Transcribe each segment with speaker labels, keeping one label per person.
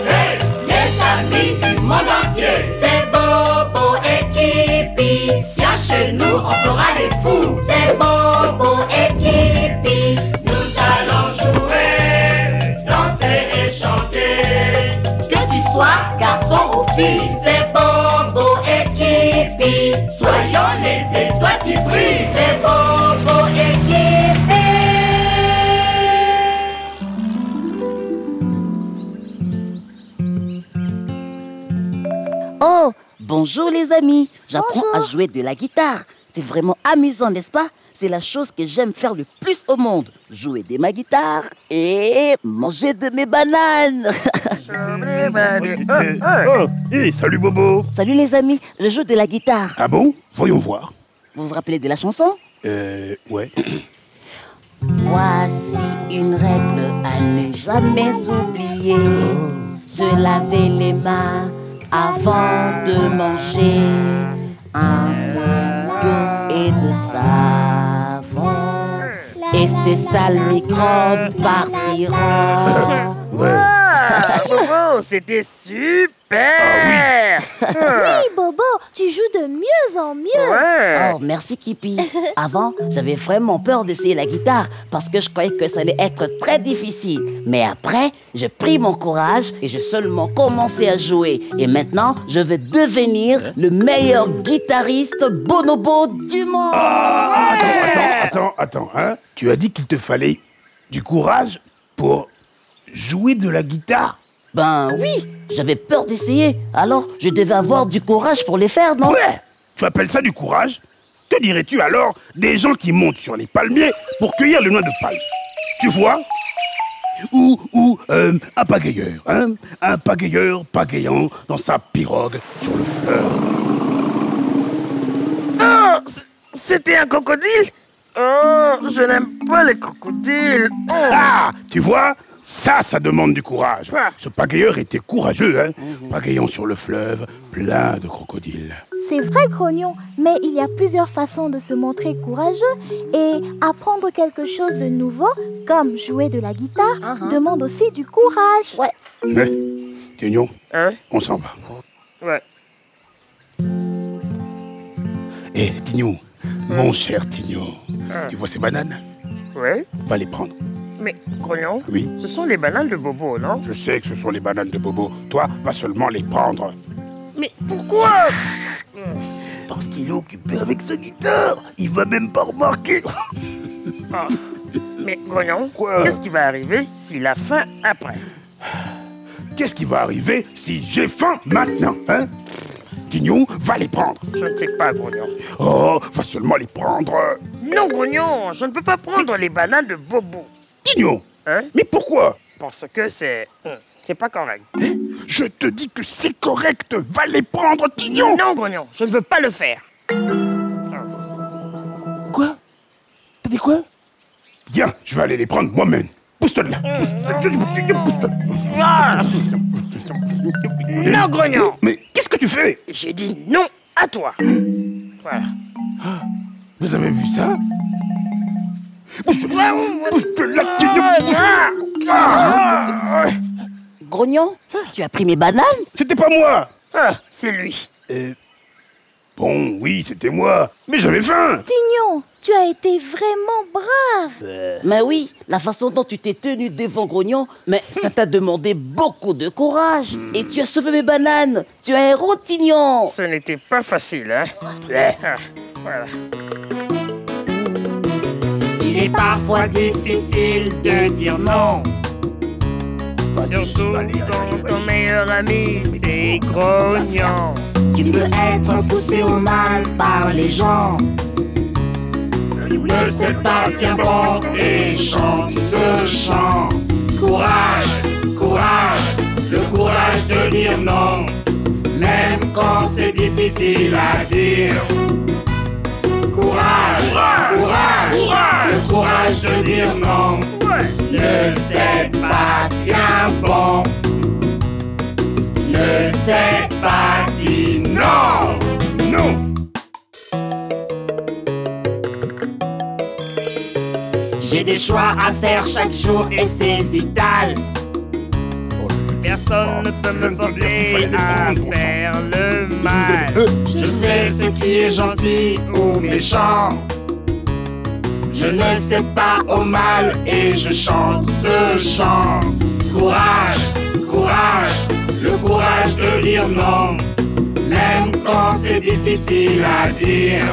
Speaker 1: Hey, les amis du monde entier, c'est Bobo et Kipi. Viens chez nous, on fera les fous. C'est Bobo et Kipi. Nous allons jouer, danser et chanter. Que tu sois garçon ou fille, c'est Bobo et Kipi. Soyons les étoiles qui brillent. C'est Bobo et Kipi.
Speaker 2: Oh, bonjour les amis. J'apprends à jouer de la guitare. C'est vraiment amusant, n'est-ce pas? C'est la chose que j'aime faire le plus au monde. Jouer de ma guitare et manger de mes bananes.
Speaker 3: Hey, salut Bobo.
Speaker 2: Salut les amis, je joue de la guitare.
Speaker 3: Ah bon? Voyons voir.
Speaker 2: Vous vous rappelez de la chanson?
Speaker 3: Ouais.
Speaker 2: Voici une règle à ne jamais oublier. Se laver les mains avant de manger. Un peu d'eau et de savon. Et ces sales microbes partiront.
Speaker 3: Ouais.
Speaker 4: Bobo, c'était super.
Speaker 5: Oui, Bobo, tu joues de mieux en mieux.
Speaker 4: Ouais.
Speaker 2: Oh, merci Kipi. Avant, j'avais vraiment peur d'essayer la guitare parce que je croyais que ça allait être très difficile. Mais après, j'ai pris mon courage et j'ai seulement commencé à jouer. Et maintenant, je vais devenir le meilleur guitariste bonobo du monde.
Speaker 3: Attends, hein? Tu as dit qu'il te fallait du courage pour jouer de la guitare?
Speaker 2: Ben oui, j'avais peur d'essayer. Alors, je devais avoir du courage pour les faire, non?
Speaker 3: Ouais! Tu appelles ça du courage? Que dirais-tu alors des gens qui montent sur les palmiers pour cueillir le noix de palme? Tu vois? Ou un pagayeur, hein? Un pagayeur pagayant dans sa pirogue sur le fleuve.
Speaker 4: Oh, c'était un crocodile? Oh, je n'aime pas les crocodiles. Oh.
Speaker 3: Ah! Tu vois? Ça demande du courage. Ce pagayeur était courageux, hein? Pagayant sur le fleuve, plein de crocodiles.
Speaker 5: C'est vrai, Grognon, mais il y a plusieurs façons de se montrer courageux et apprendre quelque chose de nouveau, comme jouer de la guitare, demande aussi du courage.
Speaker 2: Ouais.
Speaker 3: Mais, Tignon,
Speaker 4: Hein?
Speaker 3: on s'en va.
Speaker 4: Ouais.
Speaker 3: Eh, Tignon, mon cher Tignon, tu vois ces bananes?
Speaker 4: Ouais.
Speaker 3: Va les prendre.
Speaker 4: Mais, Grognon,
Speaker 3: Oui.
Speaker 4: ce sont les bananes de Bobo, non?
Speaker 3: Je sais que ce sont les bananes de Bobo. Toi, va seulement les prendre.
Speaker 4: Mais pourquoi?
Speaker 3: Parce qu'il est occupé avec sa guitare. Il va même pas remarquer.
Speaker 4: Ah. Mais, Grognon,
Speaker 3: Quoi?
Speaker 4: qu'est-ce qui va arriver s'il a faim après?
Speaker 3: Qu'est-ce qui va arriver si j'ai faim maintenant, hein? Tignon, va les prendre.
Speaker 4: Je ne sais pas, Grognon.
Speaker 3: Oh, va seulement les prendre.
Speaker 4: Non, Grognon, je ne peux pas prendre les bananes de Bobo.
Speaker 3: Tignon,
Speaker 4: Hein?
Speaker 3: mais pourquoi?
Speaker 4: Parce que c'est pas correct.
Speaker 3: Je te dis que c'est correct. Va les prendre, Tignon.
Speaker 4: Non, Grognon, je ne veux pas le faire.
Speaker 3: Quoi? T'as dit quoi? Viens, je vais aller les prendre moi-même. Pousse-toi de là. Pousse-toi.
Speaker 4: Ah! Non, Grognon.
Speaker 3: Mais qu'est-ce que tu fais?
Speaker 4: J'ai dit non à toi. Voilà.
Speaker 3: Vous avez vu ça? Pousse-toi là, Tignon. Ah!
Speaker 2: Grognon, tu as pris mes bananes?
Speaker 3: C'était pas moi.
Speaker 4: Ah, c'est lui.
Speaker 3: Bon, oui, c'était moi. Mais j'avais faim.
Speaker 5: Tignon, tu as été vraiment brave.
Speaker 2: Mais oui, la façon dont tu t'es tenu devant Grognon, mais ça t'a demandé beaucoup de courage. Et tu as sauvé mes bananes. Tu es un héros, Tignon.
Speaker 4: Ce n'était pas facile, hein? Ah, voilà.
Speaker 1: Il est parfois difficile de dire non.
Speaker 4: Surtout quand ton meilleur ami, c'est Grognon.
Speaker 1: Tu peux être poussé au mal par les gens. Ne sais pas, tiens bon et chante ce chant. Courage, courage, le courage de dire non. Même quand c'est difficile à dire. Courage, courage, le courage de dire non. Ne cède pas, tiens bon. Ne cède pas, dis non.
Speaker 3: Non.
Speaker 1: J'ai des choix à faire chaque jour et c'est vital.
Speaker 4: Personne ne peut me forcer à faire le mal.
Speaker 1: Je sais ce qui est gentil ou méchant. Je ne sais pas au mal et je chante ce chant. Courage, courage, le courage de dire non, même quand c'est difficile à dire.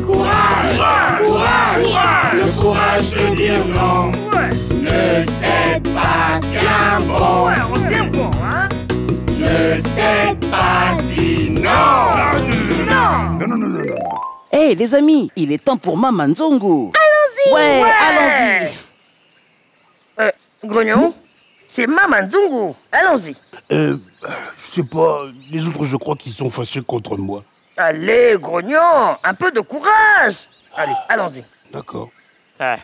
Speaker 1: Courage, courage, le courage de dire non. Ne cède pas, tiens bon.
Speaker 4: Ouais, on tient bon, hein?
Speaker 1: Ne cède pas, dis non.
Speaker 4: Non!
Speaker 3: Non.
Speaker 2: Hé, les amis, il est temps pour Maman Nzongo. Allons-y. Ouais, allons-y.
Speaker 4: Grognon, c'est Maman Nzongo. Allons-y.
Speaker 3: Je sais pas, les autres je crois qu'ils sont fâchés contre moi.
Speaker 4: Allez, Grognon, un peu de courage. Allez, allons-y.
Speaker 3: D'accord.
Speaker 4: Ah.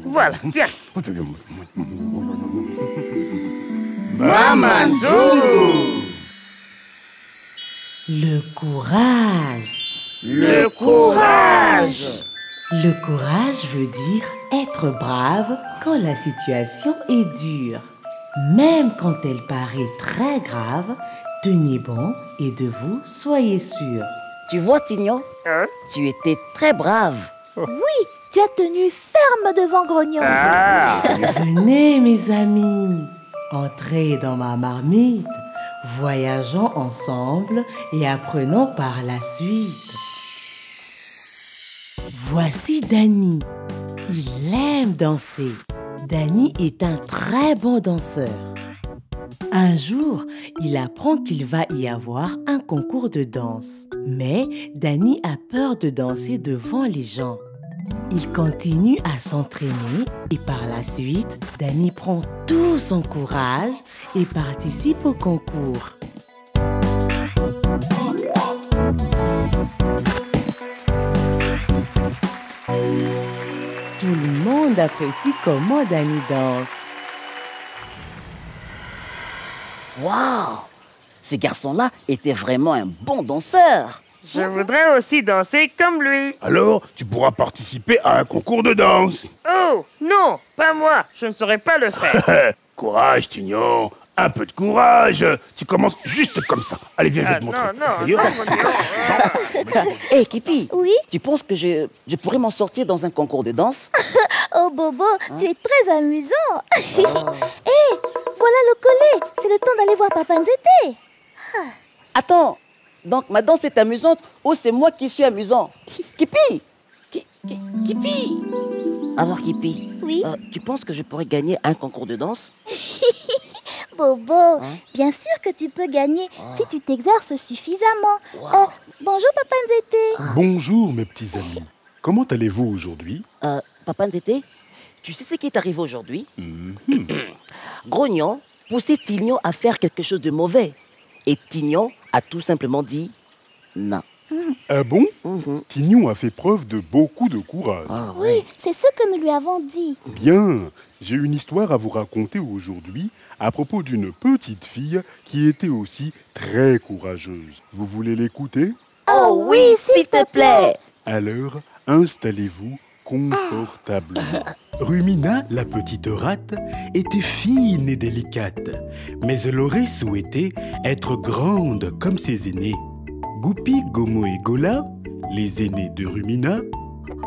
Speaker 4: Voilà, tiens.
Speaker 1: Maman Nzongo.
Speaker 6: Le courage.
Speaker 1: Le courage.
Speaker 6: Le courage veut dire être brave quand la situation est dure. Même quand elle paraît très grave, tenez bon et de vous, soyez sûr.
Speaker 2: Tu vois, Tignon,
Speaker 4: Hein?
Speaker 2: tu étais très brave.
Speaker 5: Oui, tu as tenu ferme devant Grognon.
Speaker 4: Ah.
Speaker 6: Venez mes amis, entrez dans ma marmite, voyageons ensemble et apprenons par la suite. Voici Danny. Il aime danser. Danny est un très bon danseur. Un jour, il apprend qu'il va y avoir un concours de danse. Mais Danny a peur de danser devant les gens. Il continue à s'entraîner et par la suite, Danny prend tout son courage et participe au concours. Tout le monde apprécie comment Danny danse.
Speaker 2: Waouh! Ces garçons-là étaient vraiment un bon danseur.
Speaker 4: Je voudrais aussi danser comme lui.
Speaker 3: Alors, tu pourras participer à un concours de danse.
Speaker 4: Oh, non, pas moi. Je ne saurais pas le faire.
Speaker 3: Courage, Tignon. Un peu de courage. Tu commences juste comme ça. Allez, viens, je vais te montrer.
Speaker 4: Non.
Speaker 2: Hé, Kitty,
Speaker 5: Oui?
Speaker 2: tu penses que je pourrais m'en sortir dans un concours de danse?
Speaker 5: Oh Bobo, tu es très amusant. Hé, voilà le collet. C'est le temps d'aller voir Papa Nzete.
Speaker 2: Attends, donc ma danse est amusante ou c'est moi qui suis amusant? Kipi! Kipi! Alors Kipi,
Speaker 5: Oui?
Speaker 2: tu penses que je pourrais gagner un concours de danse?
Speaker 5: Bobo, bien sûr que tu peux gagner si tu t'exerces suffisamment. Bonjour Papa Nzete.
Speaker 7: Bonjour mes petits amis. Comment allez-vous aujourd'hui?
Speaker 2: Papa Nzete, tu sais ce qui est arrivé aujourd'hui? Grognon poussait Tignon à faire quelque chose de mauvais. Et Tignon a tout simplement dit non.
Speaker 7: Ah bon? Tignon a fait preuve de beaucoup de courage.
Speaker 2: Ah
Speaker 5: Oui,
Speaker 2: ouais.
Speaker 5: c'est ce que nous lui avons dit.
Speaker 7: Bien, j'ai une histoire à vous raconter aujourd'hui à propos d'une petite fille qui était aussi très courageuse. Vous voulez l'écouter?
Speaker 2: Oh oui, s'il te plaît.
Speaker 7: Alors, installez-vous confortablement. Rumina, la petite rate, était fine et délicate, mais elle aurait souhaité être grande comme ses aînés. Goupi, Gomo et Gola, les aînés de Rumina,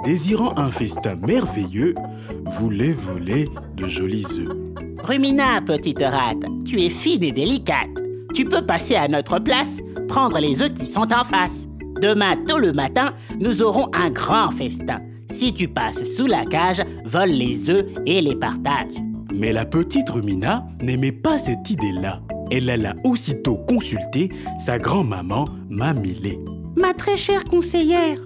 Speaker 7: désirant un festin merveilleux, voulaient voler de jolis œufs.
Speaker 8: Rumina, petite rate, tu es fine et délicate. Tu peux passer à notre place, prendre les œufs qui sont en face. Demain, tôt le matin, nous aurons un grand festin. Si tu passes sous la cage, vole les œufs et les partage.
Speaker 7: Mais la petite Rumina n'aimait pas cette idée-là. Elle alla aussitôt consulter sa grand-maman Mamilé.
Speaker 8: Ma très chère conseillère,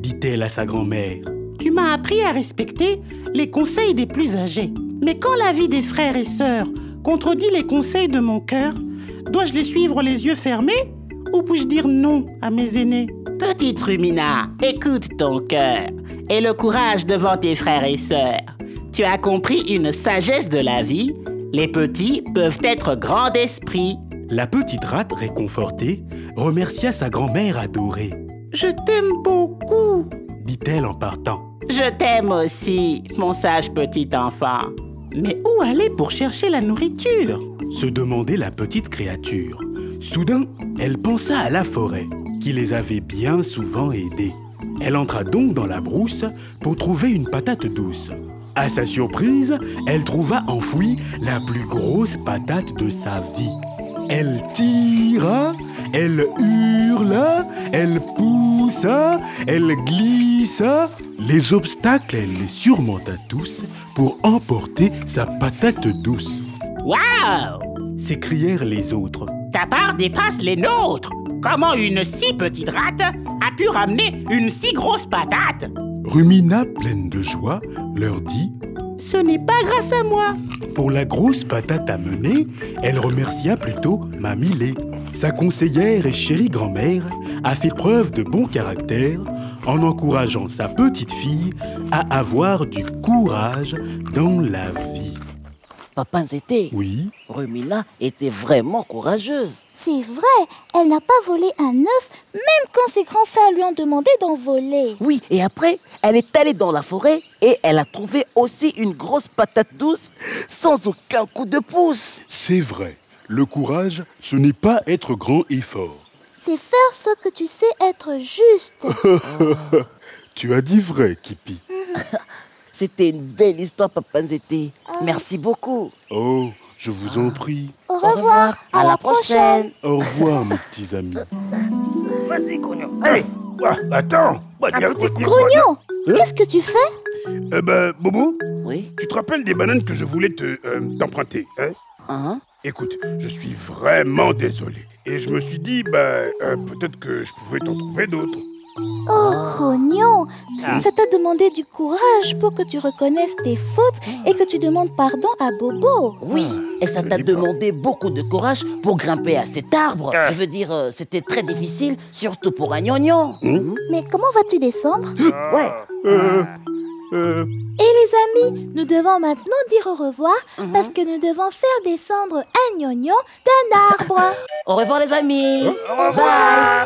Speaker 7: Dit-elle à sa grand-mère.
Speaker 8: tu m'as appris à respecter les conseils des plus âgés. Mais quand la vie des frères et sœurs contredit les conseils de mon cœur, dois-je les suivre les yeux fermés ou puis-je dire non à mes aînés?
Speaker 2: Petite Rumina, écoute ton cœur et le courage devant tes frères et sœurs. Tu as compris une sagesse de la vie. Les petits peuvent être grands d'esprit.
Speaker 7: La petite rate, réconfortée, remercia sa grand-mère adorée.
Speaker 8: Je t'aime beaucoup.
Speaker 7: Dit-elle en partant.
Speaker 8: Je t'aime aussi, mon sage petit enfant. Mais où aller pour chercher la nourriture?
Speaker 7: Se demandait la petite créature. Soudain, elle pensa à la forêt, qui les avait bien souvent aidés. Elle entra donc dans la brousse pour trouver une patate douce. À sa surprise, elle trouva enfouie la plus grosse patate de sa vie. Elle tira, elle hurla, elle poussa, elle glissa. Les obstacles, elle les surmonta tous pour emporter sa patate douce.
Speaker 8: Waouh!
Speaker 7: S'écrièrent les autres.
Speaker 8: Ta part dépasse les nôtres! Comment une si petite rate a pu ramener une si grosse patate?
Speaker 7: Rumina, pleine de joie, leur dit:
Speaker 6: Ce n'est pas grâce à moi.
Speaker 7: Pour la grosse patate amenée, elle remercia plutôt Mamie Lé. Sa conseillère et chérie grand-mère a fait preuve de bon caractère en encourageant sa petite fille à avoir du courage dans la vie.
Speaker 2: Papa Nzete,
Speaker 7: Oui,
Speaker 2: Rumina était vraiment courageuse.
Speaker 5: C'est vrai, elle n'a pas volé un œuf, même quand ses grands frères lui ont demandé d'en voler.
Speaker 2: Oui, et après, elle est allée dans la forêt et elle a trouvé aussi une grosse patate douce sans aucun coup de pouce.
Speaker 3: C'est vrai. Le courage, ce n'est pas être grand et fort.
Speaker 5: C'est faire ce que tu sais être juste.
Speaker 3: Tu as dit vrai, Kipi.
Speaker 2: C'était une belle histoire, Papa Nzete. Merci beaucoup.
Speaker 3: Oh, je vous en prie.
Speaker 5: Au revoir,
Speaker 2: à la prochaine.
Speaker 3: Au revoir, mes petits amis.
Speaker 4: Vas-y, Grognon. Allez.
Speaker 3: Ah, attends.
Speaker 5: Grognon, qu'est-ce que tu fais?
Speaker 3: Bobo,
Speaker 2: Oui.
Speaker 3: tu te rappelles des bananes que je voulais t'emprunter, hein?
Speaker 2: Hein?
Speaker 3: Écoute, je suis vraiment désolé. Et je me suis dit, peut-être que je pouvais t'en trouver d'autres.
Speaker 5: Oh, Grognon, ça t'a demandé du courage pour que tu reconnaisses tes fautes et que tu demandes pardon à Bobo.
Speaker 2: Oui, et ça t'a demandé beaucoup de courage pour grimper à cet arbre. Je veux dire, c'était très difficile, surtout pour un gnognon.
Speaker 5: Mais comment vas-tu descendre?
Speaker 2: Ouais.
Speaker 5: Et les amis, nous devons maintenant dire au revoir parce que nous devons faire descendre un gnognon d'un arbre.
Speaker 2: Au revoir les amis.
Speaker 3: Bye.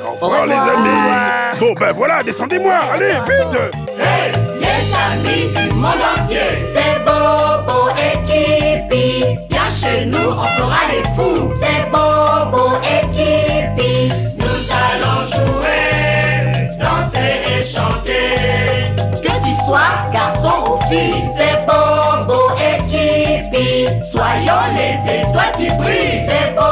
Speaker 3: Au revoir, les amis. Bon, voilà, descendez-moi. Allez, vite.
Speaker 1: Hey, les amis du monde entier, c'est Bobo et Kipi. Viens chez nous, on fera les fous. C'est Bobo et Kipi. Nous allons jouer, danser et chanter. Que tu sois garçon ou fille, c'est Bobo et Kipi. Soyons les étoiles qui brillent, c'est Bobo